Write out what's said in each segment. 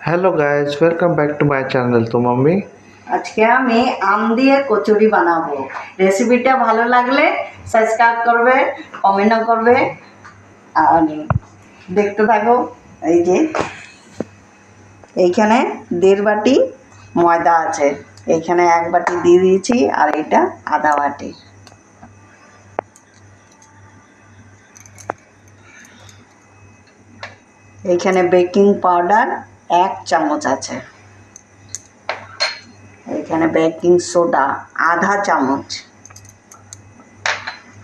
Hello guys, welcome back to my channel. तो mummy আজকে আমি আম দিয়ে কচুরি বানাবো। রেসিপিটা ভালো লাগলে সাবস্ক্রাইব করবে, কমেন্টও করবে আর দেখতে থাকো। এই যে এইখানে 1.5 বাটি ময়দা আছে, এইখানে 1 বাটি দিয়ে দিয়েছি আর এটা আধা বাটি। এইখানে বেকিং পাউডার 1 চামচ আছে, এইখানে বেকিং সোডা আধা চামচ,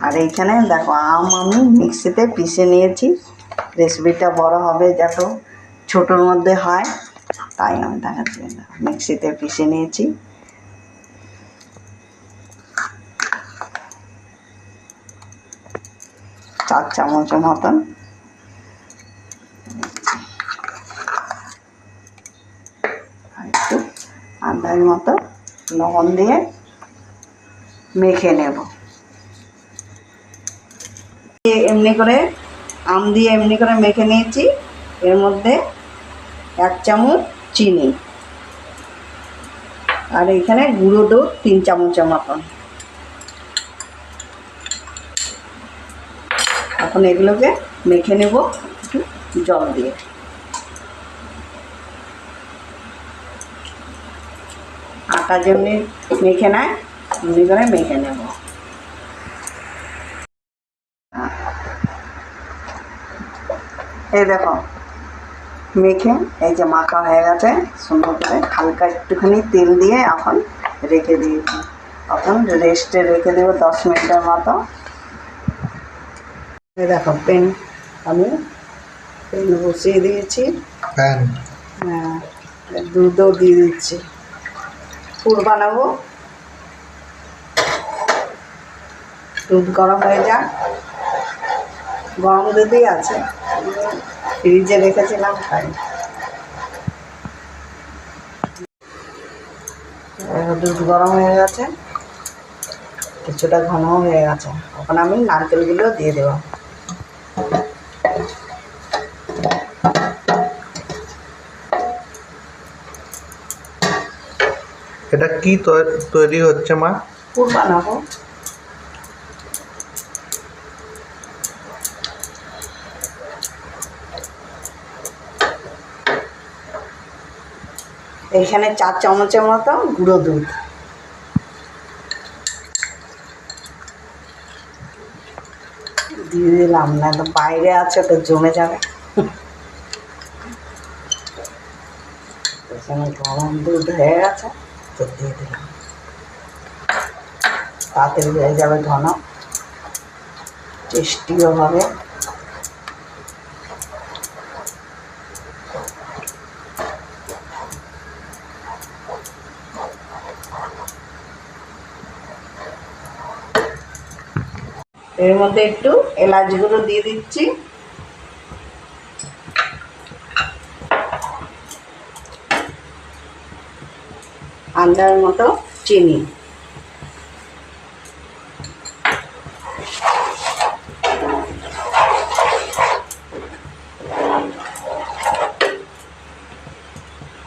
আর এইখানে দেখো আম আমি মিক্সিতে পিষে নিয়েছি। রেসিপিটা বড় হবে যত ছোটোর মধ্যে হয়, তাই আমি দেখাচ্ছি। মিক্সিতে পিষে নিয়েছি। চার চামচের মতন একটু আন্দাজ মতো লবণ দিয়ে মেখে নেব। এমনি করে আম দিয়ে এমনি করে মেখে নিয়েছি। এর মধ্যে 1 চামচ চিনি আর এখানে গুঁড়ো দুধ 3 চামচের মতন। এখন এগুলোকে মেখে নেব একটু জল দিয়ে। আটা যেমনি মেখে নেয় এমনি করে মেখে নেব। এই দেখো মেখে এই যে মাখা হয়ে গেছে সুন্দর করে। হালকা একটুখানি তেল দিয়ে এখন রেখে দিয়েছি। এখন রেস্টে রেখে দেবো 10 মিনিটের মতো। এই দেখো আমি পেন বসিয়ে দিয়েছি। প্যান হ্যাঁ, দুধও দিয়ে দিচ্ছি। পুর বানাবো। দুধ গরম হয়ে যাক। গরম দুধই আছে, ফ্রিজে রেখেছিলাম তাই। দুধ গরম হয়ে গেছে, কিছুটা ঘন হয়ে গেছে। এখন আমি নারকেলগুলো দিয়ে দেব। এটা কি তৈরি হচ্ছে মা? পুর বানাবো। এইখানে 4 চামচের মতো গুঁড়ো দুধ, দিয়ে দিলাম, না তো বাইরে আছে তো জমে যাবে। এখানে গরম দুধ হয়ে গেছে তো দিয়ে দিলাম। তাড়াতাড়ি হয়ে যাবে, ঘন, টেস্টিও হবে। এর মধ্যে একটু এলাচ গুঁড়ো দিয়ে দিচ্ছি। আন্দাজ মতো চিনি।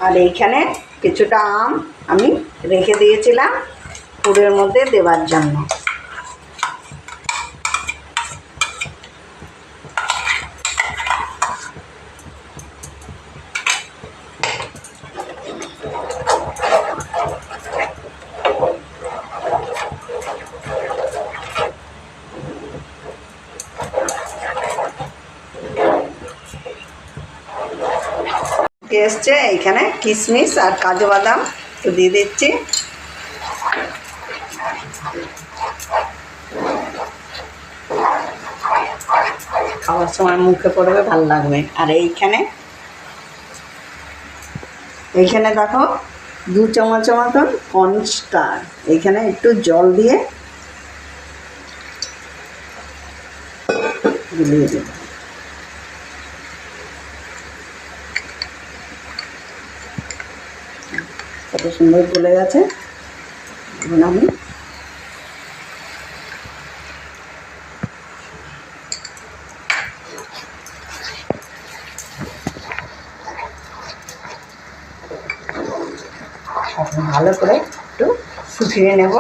আর এইখানে কিছুটা আম আমি রেখে দিয়েছিলাম পুরের মধ্যে দেওয়ার জন্য। এসছে এইখানে কিশমিশ আর কাজু বাদাম তো দিয়ে দিচ্ছি। খাওয়ার সময় মুখে পড়বে, ভালো লাগবে। আর এইখানে দেখো 2 চামচের মতন কর্নস্টার, এইখানে একটু জল দিয়ে গুলিয়ে দেব। কত সুন্দর গলে গেছে। এখন আমি এখন ভালো করে একটু শুকিয়ে নেব।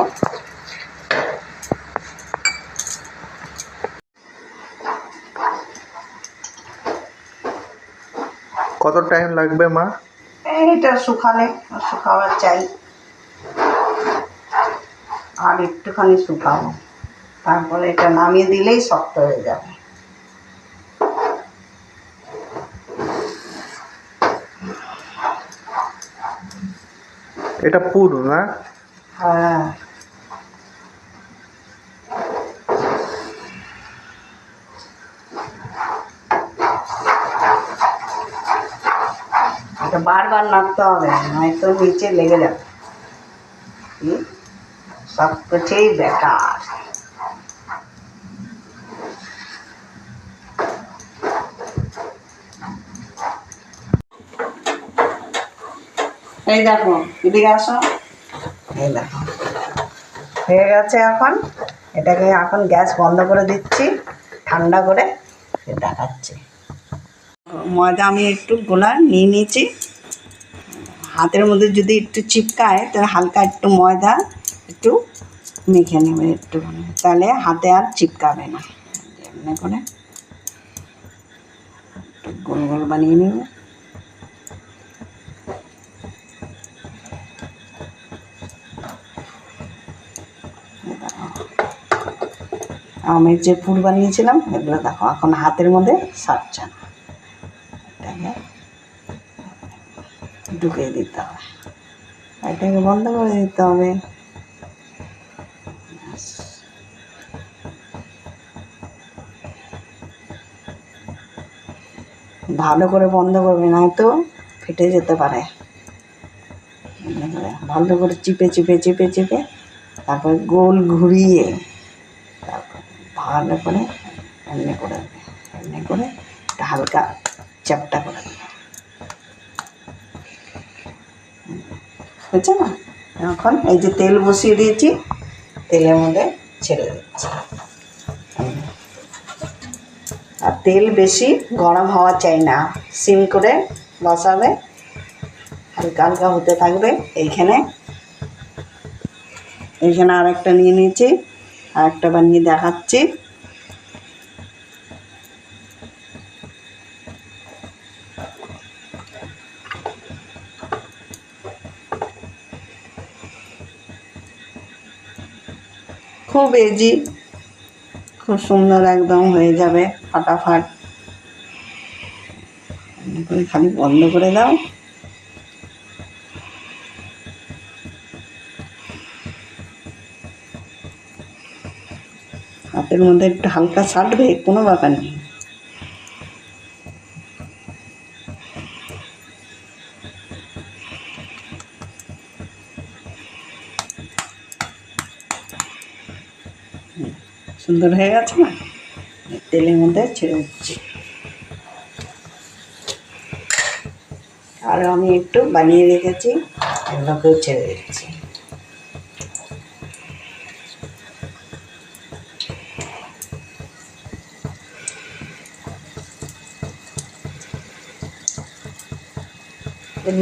কত টাইম লাগবে মা? এইটা শুকাবার চাই, আর একটুখানি শুকাবো, তারপরে এটা নামিয়ে দিলেই শক্ত হয়ে যাবে। এটা পুর না? হ্যাঁ, এটা বারবার নাড়তে হবে, নয়তো নিচে লেগে যাবে। সব কিছুই বেকার। এই দেখো, এদিকে আসো, এই দেখো হয়ে গেছে। এখন গ্যাস বন্ধ করে দিচ্ছি, ঠান্ডা করে দেখাচ্ছি। ময়দা আমি একটু গোলা নিয়ে নিয়েছি। হাতের মধ্যে যদি একটু চিপকায় তাহলে হালকা একটু ময়দা একটু মেখে নেবে একটুখানি, তাহলে হাতে আর চিপকাবে না। এমনি করে একটু গোল গোল বানিয়ে নেবে। আমের যে পুর বানিয়েছিলাম এগুলো দেখো এখন হাতের মধ্যে সারছে না, এটাকে ঢুকিয়ে দিতে হবে, এটাকে বন্ধ করে দিতে হবে। ভালো করে বন্ধ করবে, নয়তো ফেটে যেতে পারে। ভালো করে চিপে চিপে চিপে চিপে তারপর গোল ঘুরিয়ে তারপর ভালো করে এমনি করে দেবে, এমনি করে একটা হালকা চ্যাপটা করে দেবে। বুঝছো না? এখন এই যে তেল বসিয়ে দিয়েছি, তেলের মধ্যে ছেড়ে দিচ্ছি। আর তেল বেশি গরম হওয়া চাই না, সিম করে বসাবে, হালকা হালকা হতে থাকবে। এইখানে আর একটা নিয়ে নিয়েছি, আর একটা বানিয়ে দেখাচ্ছি। খুব ইজি, খুব সুন্দর একদম হয়ে যাবে ফাটাফাট। খালি বন্ধ করে দাও। হাতের মধ্যে একটু হালকা ছাটবে, কোনো ব্যাপার নেই। সুন্দর হয়ে গেছে না? তেলের মধ্যে ছেড়ে দিচ্ছি। আর আমি একটু বানিয়ে রেখেছি, এগুলোকেও ছেড়ে দিচ্ছি।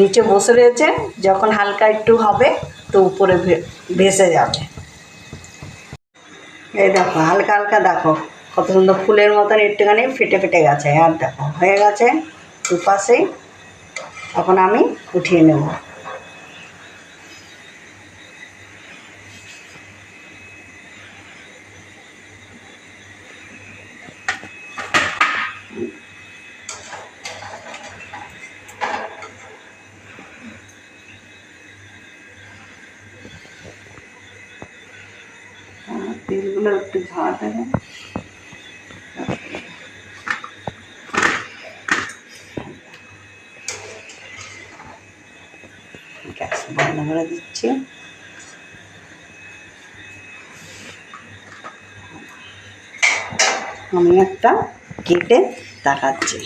নিচে বসে রয়েছে, যখন হালকা একটু হবে তো উপরে ভেসে যাবে। এই দেখো হালকা হালকা, দেখো কত সুন্দর ফুলের মতন একটুখানি ফেটে ফেটে গেছে। আর দেখো হয়ে গেছে দুপাশেই। এখন আমি উঠিয়ে নেব। তেলগুলো একটু ঝাড়াতে হবে। গ্যাস বন্ধ করে দিচ্ছি। আমি একটা কেটে দেখাচ্ছি।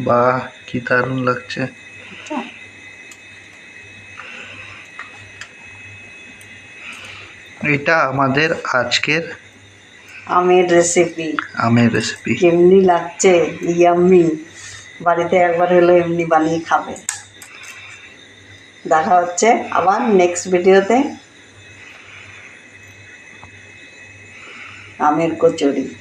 বাহ, কি দারুণ লাগছে। এটা আমাদের আজকের আমের রেসিপি। আমের রেসিপি। কেমনি লাগছে ইয়াম্মি, বাড়িতে একবার হলে এমনি বানিয়ে খাবে। দেখা হচ্ছে আবার নেক্সট ভিডিওতে। আমের কচুরি।